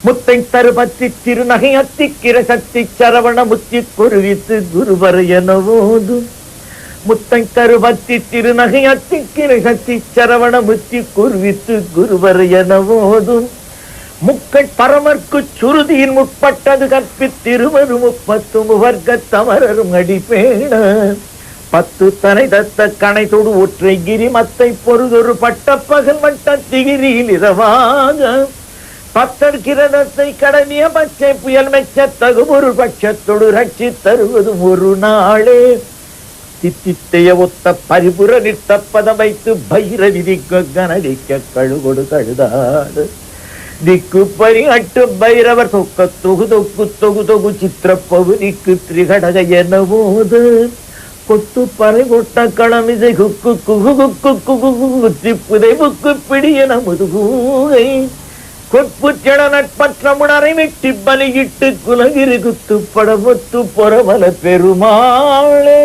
முத்தை தருபத்தி திருநகை அத்திக்கிர சக்தி சரவண முத்தி குருவித்து குருவர் எனவோதும் முத்தை தருபத்தி திருநகை அத்திக்கிர சக்தி சரவண முத்தி குருவித்து குருவர் எனவோதும் முக்கள் பரமர்க்கு சுருதியின் முற்பட்டது கற்பித்திருவரு முப்பத்து முவர்க்க தமரரும் அடிப்பேண பத்து தனை தத்த கணை தொடு ஒற்றை கிரி மத்தை பொருதொரு பட்ட பகல் மட்ட திகிரியில் இரவாக பத்தர் கிரணத்தை கடனிய பச்சை புயல் மெச்ச தகுபொரு பட்சத்தொடு ரட்சி தருவதும் ஒரு நாளே தித்தித்தைய ஒத்த பரிபுற நிற்பத வைத்து பைர விதிக்க கனடிக்க கழுகொடு கழுதாடு திக்கு பரி அட்டு பைரவர் தொக்க தொகு தொக்கு தொகு தொகு சித்திரப்பவு நிக்கு திரிகடக எனவோது கொத்து பறை கொட்ட களமிசை குக்கு குகு குக்கு குகு குத்தி புதை புக்கு பிடியன முதுகூகை கொட்புச்சட நட்பற்ற முனரை வெட்டி பலியிட்டு குலகிரி குத்து படமுத்து பொறமல பெருமாளே.